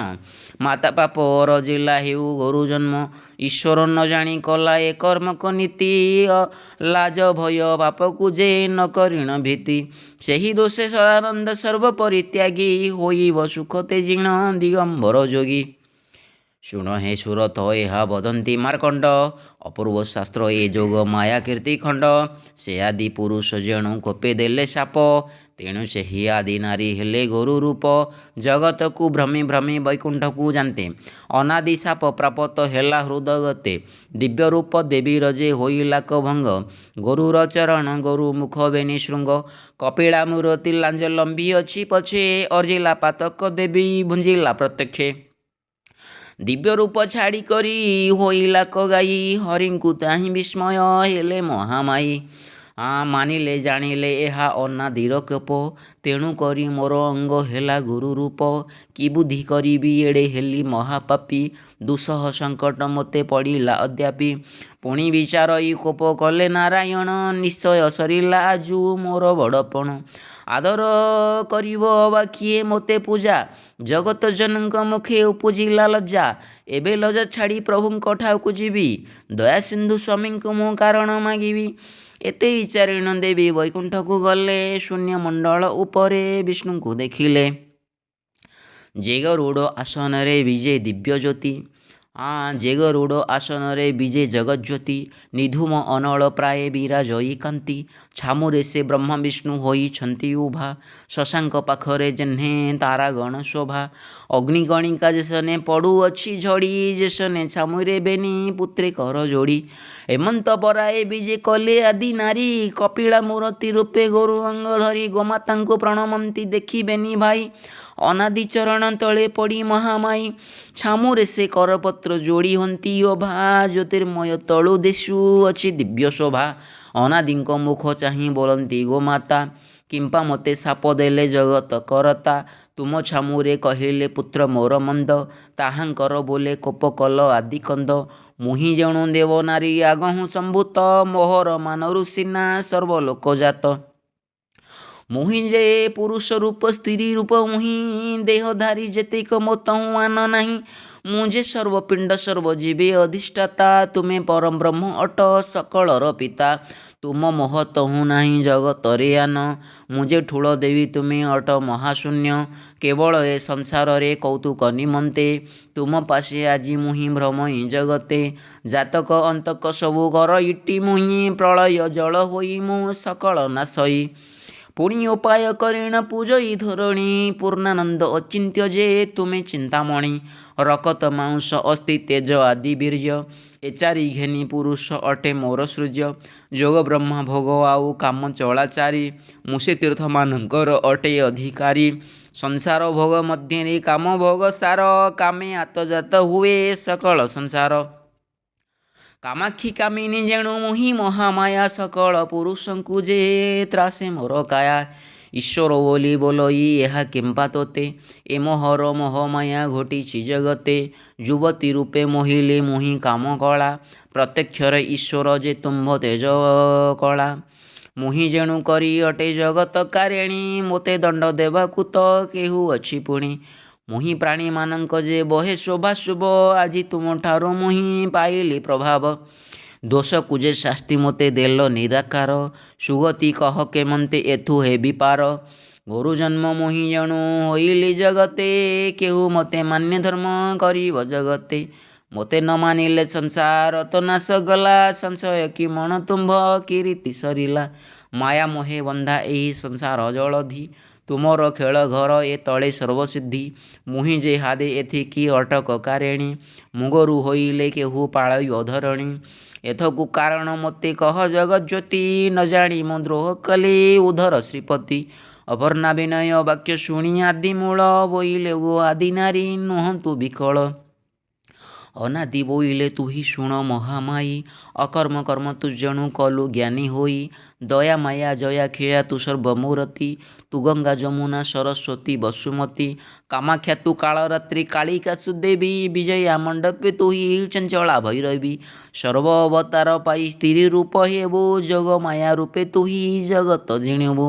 Speaker 1: ମାତା ପାପ ରଜିଲା ହେଉ ଗୋରୁ ଜନ୍ମ ଈଶ୍ୱର ନ ଜାଣି କଲା ଏ କର୍ମକ ନୀତି ଲାଜ ଭୟ ପାପକୁ ଯେ ନ କରିଣ ଭୀତି ସେହି ଦୋଷେ ସଦାନନ୍ଦ ସର୍ବ ପରିତ୍ୟାଗୀ ହୋଇବ ସୁଖ ତେଜିଣ ଦିଗମ୍ବର ଯୋଗୀ। ଶୁଣ ହେ ସୁରଥ ଏହା ବଦନ୍ତି ମାର୍କଣ୍ଡ ଅପୂର୍ବ ଶାସ୍ତ୍ର ଏ ଯୋଗ ମାୟା କୀର୍ତ୍ତି ଖଣ୍ଡ ସେ ଆଦି ପୁରୁଷ ଜଣୁ କୋପେ ଦେଲେ ସାପ ତେଣୁ ସେହି ଆଦି ନାରୀ ହେଲେ ଗୋରୁ ରୂପ ଜଗତକୁ ଭ୍ରମି ଭ୍ରମି ବୈକୁଣ୍ଠକୁ ଯାନ୍ତେ ଅନାଦି ସାପ ପ୍ରାପତ ହେଲା ହୃଦଗତେ ଦିବ୍ୟ ରୂପ ଦେବୀର ଯେ ହୋଇଲା କଭଙ୍ଗ ଗୋରୁର ଚରଣ ଗୋରୁ ମୁଖ ବେନି ଶୃଙ୍ଗ କପିଳା ମୂରତି ଲାଞ୍ଜ ଲମ୍ବି ଅଛି ପଛେ ଅର୍ଜିଲା ପାତକ ଦେବୀ ଭୁଞ୍ଜିଲା ପ୍ରତ୍ୟକ୍ଷେ ଦିବ୍ୟ ରୂପ ଛାଡ଼ି କରି ହୋଇଲା କଗାଇ ହରିଙ୍କୁ ତାହିଁ ବିସ୍ମୟ ହେଲେ ମହାମାୟୀ ମାନିଲେ ଜାଣିଲେ ଏହା ଅନାଦିର କୋପ ତେଣୁ କରି ମୋର ଅଙ୍ଗ ହେଲା ଗୁରୁ ରୂପ କି ବୁଦ୍ଧି କରିବି ଏଡ଼େ ହେଲି ମହାପାପୀ ଦୁଃସହ ସଙ୍କଟ ମୋତେ ପଡ଼ିଲା ଅଦ୍ୟାପି ପୁଣି ବିଚାର ଇ କୋପ କଲେ ନାରାୟଣ ନିଶ୍ଚୟ ସରିଲା ଆଜୁ ମୋର ବଡ଼ପଣ ଆଦର କରିବ ବା କିଏ ମୋତେ ପୂଜା ଜଗତ ଜନଙ୍କ ମୁଖେ ଉପୁଜିଲା ଲଜ୍ଜା ଏବେ ଲଜ୍ଜା ଛାଡ଼ି ପ୍ରଭୁଙ୍କ ଠାକୁ ଯିବି ଦୟା ସିନ୍ଧୁ ସ୍ୱାମୀଙ୍କୁ ମୁଁ କାରଣ ମାଗିବି ଏତେ ବିଚାରିଣ ଦେବୀ ବୈକୁଣ୍ଠକୁ ଗଲେ ଶୂନ୍ୟ ମଣ୍ଡଳ ଉପରେ ବିଷ୍ଣୁଙ୍କୁ ଦେଖିଲେ ଯେ ଗରୁଡ଼ ଆସନରେ ବିଜେ ଦିବ୍ୟ ଜ୍ୟୋତି ଯେ ଗରୁଡ଼ ଆସନରେ ବିଜେ ଜଗଜ୍ୟୋତି ନିଧୂମ ଅନଳ ପ୍ରାୟ ବିରାଜଇ କାନ୍ତି ଛାମୁରେ ସେ ବ୍ରହ୍ମା ବିଷ୍ଣୁ ହୋଇଛନ୍ତି ଉଭା ଶଶାଙ୍କ ପାଖରେ ଯେହ୍ନେ ତାରାଗଣ ଶୋଭା ଅଗ୍ନିକଣିକା ଯେସନେ ପଡ଼ୁଅଛି ଝଡ଼ି ଯେସନେ ଛାମୁରେ ବେନି ପୁତ୍ରେ କର ଯୋଡ଼ି ହେମନ୍ତ ପରାଏ ବିଜେ କଲେ ଆଦି ନାରୀ କପିଳା ମୂରତି ରୂପେ ଗୋରୁ ଅଙ୍ଗ ଧରି ଗୋମାତାଙ୍କୁ ପ୍ରଣମନ୍ତି ଦେଖିବେନି ଭାଇ ଅନାଦି ଚରଣ ତଳେ ପଡ଼ି ମହାମାଇ ଛାମୁରେ ସେ କରପତ୍ର ଯୋଡ଼ି ହନ୍ତି ଅଭା ଜ୍ୟୋତିର୍ମୟ ତଳୁ ଦେଶୁ ଅଛି ଦିବ୍ୟ ଶୋଭା। ଅନାଦିଙ୍କ ମୁଖ ଚାହିଁ ବୋଲନ୍ତି ଗୋମାତା କିମ୍ପା ମୋତେ ସାପ ଦେଲେ ଜଗତ କରତା। ତୁମ ଛାମୁରେ କହିଲେ ପୁତ୍ର ମୋର ମନ୍ଦ ତାହାଙ୍କର ବୋଲେ କୋପ କଲ ଆଦି କନ୍ଦ। ମୁହିଁ ଜଣୁ ଦେବ ନାରୀ ଆଗହୁଁ ସମ୍ଭୂତ ମୋହର ମାନରୁ ସିନା ସର୍ବଲୋକ ଜାତ। ମୁହିଁ ଯେ ପୁରୁଷ ରୂପ ସ୍ତ୍ରୀ ରୂପ ମୁହିଁ ଦେହଧାରୀ ଯେତିକ ମୋତହୁଁ ଆନ ନାହିଁ। ମୁଁ ଯେ ସର୍ବପିଣ୍ଡ ସର୍ବଜୀବେ ଅଧିଷ୍ଠାତା ତୁମେ ପରମ ବ୍ରହ୍ମ ଅଟ ସକଳର ପିତା। ତୁମ ମୋହ ତହୁଁ ନାହିଁ ଜଗତରେ ଆନ ମୁଁ ଯେ ଠୁଳ ଦେବି ତୁମେ ଅଟ ମହାଶୂନ୍ୟ। କେବଳ ଏ ସଂସାରରେ କୌତୁକ ନିମନ୍ତେ ତୁମ ପାଶେ ଆଜି ମୁହିଁ ଭ୍ରମଇ ଜଗତେ। ଜାତକ ଅନ୍ତକ ସବୁ କର ଇଟି ମୁହିଁ ପ୍ରଳୟ ଜଳ ହୋଇ ମୁଁ ସକଳ ନାଶଇ। ପୁଣି ଉପାୟ କରିଣ ପୂଜଇ ଧରଣୀ ପୂର୍ଣ୍ଣାନନ୍ଦ ଅଚିନ୍ତ୍ୟ ଯେ ତୁମେ ଚିନ୍ତାମଣି। ରକତ ମାଉଁସ ଅସ୍ଥି ତେଜ ଆଦି ବୀର୍ଯ୍ୟ ଏ ଚାରି ଘେନି ପୁରୁଷ ଅଟେ ମୋର ସୃଜ୍ୟ। ଯୋଗ ବ୍ରହ୍ମା ଭୋଗ ଆଉ କାମ ଚଳାଚାରି ମୁଁ ସେ ତୀର୍ଥମାନଙ୍କର ଅଟେ ଅଧିକାରୀ। ସଂସାର ଭୋଗ ମଧ୍ୟରେ କାମ ଭୋଗ ସାର କାମେ ଆତଜାତ ହୁଏ ସକଳ ସଂସାର। କାମାକ୍ଷୀ କାମିନୀ ଯେଣୁ ମୁହିଁ ମହାମାୟା ସକଳ ପୁରୁଷଙ୍କୁ ଯେ ତ୍ରାସେ ମୋର କାୟା। ଈଶ୍ୱର ବୋଲି ବୋଲଇ ଏହା କିମ୍ପା ତୋତେ ଏ ମୋହର ମୋହମାୟା ଘୋଟିଛି ଜଗତେ। ଯୁବତୀ ରୂପେ ମୋହିଲେ ମୁହିଁ କାମ କଳା ପ୍ରତ୍ୟକ୍ଷରେ ଈଶ୍ୱର ଯେ ତୁମ୍ଭ ତେଜ କଳା। ମୁହିଁ ଯେଣୁ କରି ଅଟେ ଜଗତ କାରିଣୀ ମୋତେ ଦଣ୍ଡ ଦେବାକୁ ତ କେହୁ ଅଛି ପୁଣି। ମୁହିଁ ପ୍ରାଣୀମାନଙ୍କ ଯେ ବହେ ଶୋଭା ଶୁଭ ଆଜି ତୁମଠାରୁ ମୁହିଁ ପାଇଲି ପ୍ରଭାବ। ଦୋଷକୁ ଯେ ଶାସ୍ତି ମୋତେ ଦେଲ ନିରାକାର ସୁଗତି କହ କେମନ୍ତେ ଏଥୁ ହେବି ପାର। ଗୋରୁ ଜନ୍ମ ମୁହିଁ ଜଣୁ ହୋଇଲି ଜଗତେ କେହୁ ମୋତେ ମାନ୍ୟ ଧର୍ମ କରିବ ଜଗତେ। ମୋତେ ନ ମାନିଲେ ସଂସାର ତ ନାଶ ଗଲା ସଂଶୟ କି ମଣ ତୁମ୍ଭ କିରୀତି ସରିଲା। ମାୟା ମୋହେ ବନ୍ଧା ଏହି ସଂସାର ଜଳଧି ତୁମର ଖେଳ ଘର ଏ ତଳେ ସର୍ବସିଦ୍ଧି। ମୁହିଁ ଯେ ହାଦେ ଏଥିକି ଅଟକ କାରିଣୀ ମୁଁ ଗୋରୁ ହୋଇଲେ କେହୁ ପାଳଇବ ଧରଣୀ। ଏଥକୁ କାରଣ ମୋତେ କହ ଜଗଜ୍ୟୋତି ନ ଜାଣି ମୁଁ ଦ୍ରୋହ କଲି ଉଧର ଶ୍ରୀପତି। ଅପର୍ଣ୍ଣା ବିନୟ ବାକ୍ୟ ଶୁଣି ଆଦି ମୂଳ ବୋଇଲେ ଗୋ ଆଦି ନାରୀ ନୁହନ୍ତୁ ବିକଳ। ଅନାଦି ବୋଇଲେ ତୁହି ଶୁଣ ମହାମାଇ ଅକର୍ମ କର୍ମ ତୁ ଜଣୁ କଲୁ ଜ୍ଞାନୀ ହୋଇ। ଦୟା ମାୟା ଜୟା କ୍ଷୟା ତୁ ସର୍ବମୂରତି ତୁ ଗଙ୍ଗା ଯମୁନା ସରସ୍ୱତୀ ବସୁମତୀ। କାମାକ୍ଷା ତୁ କାଳରାତ୍ରି କାଳିକା ସୁଦେବୀ ବିଜୟା ମଣ୍ଡପେ ତୁହି ଚଞ୍ଚଳା ଭୈରବୀ। ସର୍ବ ଅବତାର ପାଇ ସ୍ତ୍ରୀ ରୂପ ହେବୁ ଯୋଗ ମାୟା ରୂପେ ତୁହି ଜଗତ ଜିଣିବୁ।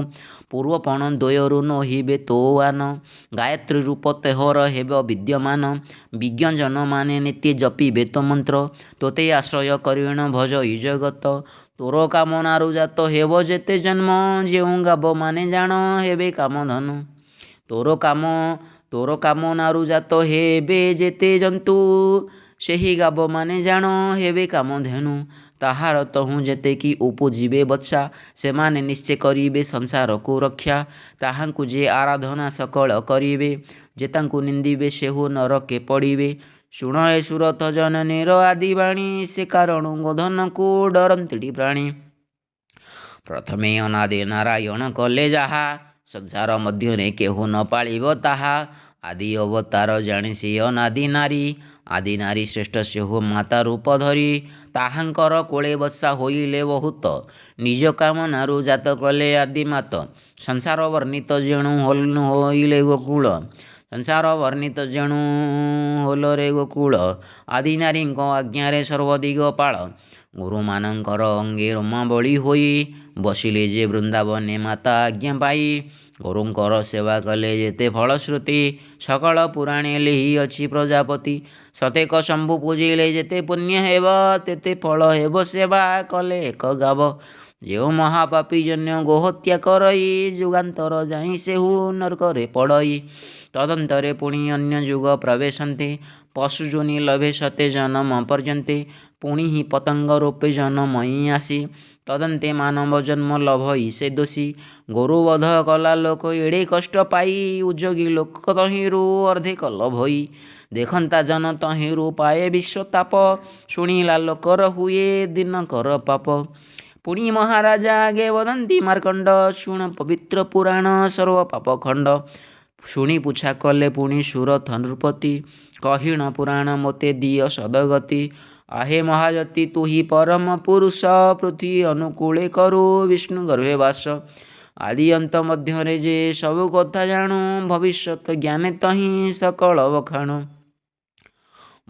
Speaker 1: ପୂର୍ବପଣ ଦ୍ୱୟରୁ ନହିବେ ତୋ ଆନ ଗାୟତ୍ରୀ ରୂପ ତେହର ହେବ ବିଦ୍ୟମାନ। ବିଜ୍ଞ ଜନମାନେ ନିତ୍ୟ ଜପିବେ ତୋ ମନ୍ତ୍ର ତୋତେ ଆଶ୍ରୟ କରିଣ ଭଜଇ ଜଗତ। ତୋର କାମନାରୁ ଜାତ ହେବ ଯେତେ ଜନ୍ମ ଯେଉଁ ଗାବ ମାନେ ଜାଣ ହେବେ କାମଧନ। ତୋର କାମନାରୁ ଜାତ ହେବେ ଯେତେ ଜନ୍ତୁ ସେହି ଗାବ ମାନେ ଜାଣ ହେବେ କାମଧେନୁ। ତାହାର ତହୁଁ ଯେତେକି ଉପୁଜିବେ ବତ୍ସା ସେମାନେ ନିଶ୍ଚେ କରିବେ ସଂସାରକୁ ରକ୍ଷା। ତାହାଙ୍କୁ ଯେ ଆରାଧନା ସକଳ କରିବେ ଯେ ତାଙ୍କୁ ନିନ୍ଦିବେ ସେହୁ ନରକେ ପଡ଼ିବେ। ଶୁଣ ଏ ସୁରଥ ଜନନୀର ଆଦିବାଣୀ ସେ କାରଣୁ ଗୋଧନକୁ ଡରନ୍ତିଟି ପ୍ରାଣୀ। ପ୍ରଥମେ ଅନାଦି ନାରାୟଣ କଲେ ଯାହା ସଂସାର ମଧ୍ୟରେ କେହୁ ନ ପାଳିବ ତାହା। ଆଦି ଅବତାର ଜାଣି ସେ ଅନାଦି ନାରୀ ଆଦି ନାରୀ ଶ୍ରେଷ୍ଠ ସେହୁ ମାତା ରୂପ ଧରି। ତାହାଙ୍କର କୋଳେ ବସା ହୋଇଲେ ବହୁତ ନିଜ କାମନାରୁ ଜାତ କଲେ ଆଦି ମାତ। ସଂସାର ବର୍ଣ୍ଣିତ ଯେଣୁ ହୋଇଲେ ଗୋକୁଳ ସଂସାର ବର୍ଣ୍ଣିତ ଯେଣୁ ହୋଲରେ ଗୋକୁଳ। ଆଦି ନାରୀଙ୍କ ଆଜ୍ଞାରେ ସର୍ବଦିଗ ପାଳ ଗୁରୁମାନଙ୍କର ଅଙ୍ଗେ ରୋମାବଳୀ ହୋଇ। ବସିଲେ ଯେ ବୃନ୍ଦାବନେ ମାତା ଆଜ୍ଞା ପାଇ ଗୁରୁଙ୍କର ସେବା କଲେ ଯେତେ ଫଳଶ୍ରୁତି। ସକଳ ପୁରାଣେ ଲେହି ଅଛି ପ୍ରଜାପତି ସତେକ ଶମ୍ଭୁ ପୂଜିଲେ ଯେତେ ପୁଣ୍ୟ ହେବ ତେତେ ଫଳ ହେବ ସେବା କଲେ ଏକ ଗାବ। ଯେଉଁ ମହାପାପୀ ଜନ୍ୟ ଗୋହତ୍ୟା କରଇ ଯୁଗାନ୍ତର ଯାଇ ସେହୁ ନରକରେ ପଡ଼ଇ। ତଦନ୍ତରେ ପୁଣି ଅନ୍ୟ ଯୁଗ ପ୍ରବେଶନ୍ତେ ପଶୁ ଯୋନି ଲଭେ ସତେ ଜନମ ପର୍ଯ୍ୟନ୍ତେ। ପୁଣି ହିଁ ପତଙ୍ଗ ରୂପେ ଜନମଇ ଆସି ତଦନ୍ତେ ମାନବ ଜନ୍ମ ଲଭଇ ସେ ଦୋଷୀ। ଗୋରୁ ବଧ କଲା ଲୋକ ଏଡ଼େ କଷ୍ଟ ପାଇ ଉଦ୍ଯୋଗୀ ଲୋକ ତହିଁରୁ ଅର୍ଧେ କଲ ଭଇ। ଦେଖନ୍ତା ଜନ ତହିଁରୁ ପାଏ ବିଶ୍ୱତାପ ଶୁଣିଲା ଲୋକର ହୁଏ ଦିନକର ପାପ। ପୁଣି ମହାରାଜା ଆଗେ ବଦନ୍ତି ମାର୍କଣ୍ଡ ଶୁଣ ପବିତ୍ର ପୁରାଣ ସର୍ବ ପାପ ଖଣ୍ଡ। ଶୁଣି ପୁଛା କଲେ ପୁଣି ସୁରଥ ନୃପତି, କହିଣ ପୁରାଣ ମୋତେ ଦିଅ ସଦଗତି। ଆହେ ମହାଯତି ତୁହି ପରମ ପୁରୁଷ, ପୃଥ୍ୱୀ ଅନୁକୂଳେ କରୁ ବିଷ୍ଣୁ ଗର୍ଭେ ବାସ। ଆଦି ଅନ୍ତ ମଧ୍ୟରେ ଯେ ସବୁ କଥା ଜାଣୁ, ଭବିଷ୍ୟତ ଜ୍ଞାନେ ତହିଁ ସକଳ ବଖାଣୁ।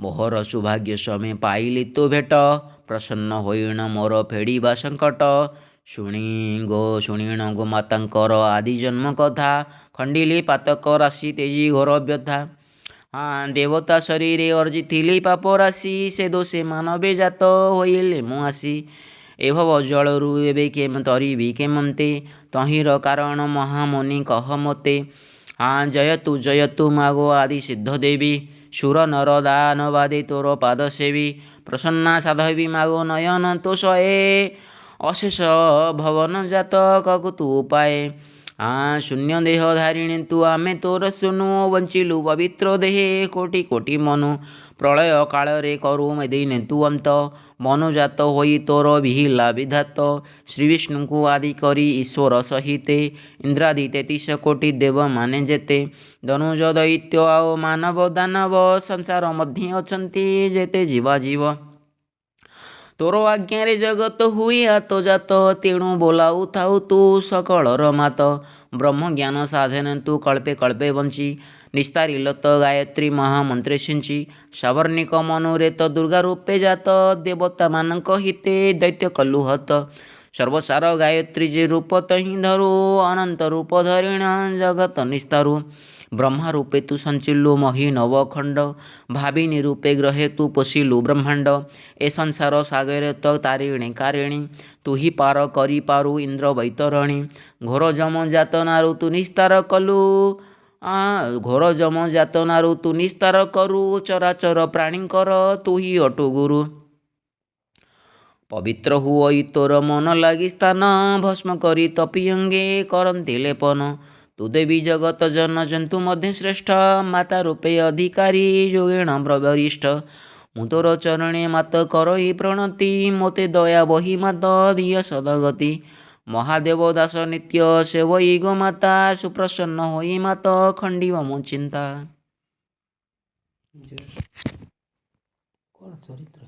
Speaker 1: ମୋହର ସୌଭାଗ୍ୟ ସ୍ୱାମୀ ପାଇଲି ତୋ ଭେଟ, ପ୍ରସନ୍ନ ହୋଇଣ ମୋର ଫେଡ଼ିବା ସଙ୍କଟ। ଶୁଣିଣ ଗୋମାତାଙ୍କର ଆଦି ଜନ୍ମ କଥା, ଖଣ୍ଡିଲି ପାତକ ରାଶି ତେଜି ଘୋର ବ୍ୟଥା। ଦେବତା ଶରୀରେ ଅର୍ଜିଥିଲି ପାପ ରାଶି, ସେ ଦୋଷେ ମାନବେ ଜାତ ହୋଇଲେ ମୁଁ ଆସି। ଏ ଭବ ଜଳରୁ ଏବେ ତରିବି କେମନ୍ତେ, ତହିଁର କାରଣ ମହାମୁନି କହ ମୋତେ। ଜୟତୁ ମାଗୋ ଆଦି ସିଦ୍ଧ ଦେବୀ, ସୁର ନର ଦାନବାଦେ ତୋର ପାଦ ସେବି। ପ୍ରସନ୍ନା ସାଧବି ମାଗୋ ନୟନ ତୋ ସଏ, ଅଶେଷ ଭବନ ଜାତକକୁ ତୁ ପାଏ। ଶୂନ୍ୟ ଦେହ ଧାରିଣୀ ତୁ ଆମେ ତୋର ଶୁନୁ, ବଞ୍ଚିଲୁ ପବିତ୍ର ଦେହେ କୋଟି କୋଟି ମନୁ। ପ୍ରଳୟ କାଳରେ କରୁ ଦିନେ ତୁ ଅନ୍ତ, ମନୁଜାତ ହୋଇ ତୋର ବିହିଲା ବିଧାତ। ଶ୍ରୀବିଷ୍ଣୁଙ୍କୁ ଆଦି କରି ଈଶ୍ୱର ସହିତେ, ଇନ୍ଦ୍ରାଦି 33 କୋଟି ଦେବ ମାନେ ଯେତେ। ଧନୁଜ ଦୈତ୍ୟ ଆଉ ମାନବ ଦାନବ, ସଂସାର ମଧ୍ୟ ଅଛନ୍ତି ଯେତେ ଜୀବ। ତୋର ଆଜ୍ଞାରେ ଜଗତ ହୁଏ ଆତଜାତ, ତେଣୁ ବୋଲାଉ ଥାଉ ତୁ ସକଳର ମାତ। ବ୍ରହ୍ମଜ୍ଞାନ ସାଧନେ ତୁ କଳ୍ପେ କଳ୍ପେ ବଞ୍ଚି, ନିସ୍ତାରିଲ ତ ଗାୟତ୍ରୀ ମହାମନ୍ତ୍ରେ ସିଞ୍ଚି। ସାବର୍ଣ୍ଣିକ ମନୁରେ ତ ଦୁର୍ଗା ରୂପେ ଜାତ, ଦେବତାମାନଙ୍କ ହିତେ ଦୈତ୍ୟ କଲୁ ହତ। ସର୍ବସାର ଗାୟତ୍ରୀ ଯେ ରୂପ ତହିଁ ଧରୁ, ଅନନ୍ତ ରୂପ ଧରିଣ ଜଗତ ନିସ୍ତାରୁ। ବ୍ରହ୍ମା ରୂପେ ତୁ ସଞ୍ଚିଲୁ ମହି ନବଖଣ୍ଡ, ଭାବିନୀ ରୂପେ ଗ୍ରହେ ତୁ ପୋଷିଲୁ ବ୍ରହ୍ମାଣ୍ଡ। ଏ ସଂସାର ସାଗରେ ତ ତାରିଣୀ କାରିଣୀ, ତୁହି ପାର କରିପାରୁ ଇନ୍ଦ୍ର ବୈତରଣୀ। ଘୋର ଯମ ଯାତନାରୁ ତୁ ନିସ୍ତାର କରୁ, ଚରାଚର ପ୍ରାଣୀଙ୍କର ତୁହି ଅଟୁ ଗୁରୁ। ପବିତ୍ର ହୁଅଇ ତୋର ମନ ଲାଗି ସ୍ଥାନ, ଭସ୍ମ କରି ତପୀ ଅଙ୍ଗେ କରନ୍ତି ଲେପନ। ତୁ ଦେବୀ ଜଗତ ଜନ ଜନ୍ତୁ ମଧ୍ୟ ଶ୍ରେଷ୍ଠ, ମାତା ରୂପେ ଅଧିକାରୀ ଯୋଗେଣ ବରିଷ୍ଠ। ମୁଁ ତୋର ଚରଣେ ମାତ କରଇ ପ୍ରଣତି, ମୋତେ ଦୟା ବହି ମାତ ଦିଅ ସଦଗତି। ମହାଦେବ ଦାସ ନିତ୍ୟ ସେବଇ ଗୋମାତା, ସୁପ୍ରସନ୍ନ ହୋଇ ମାତ ଖଣ୍ଡିବ ମୋ ଚିନ୍ତା। କ'ଣ ଚରିତ୍ର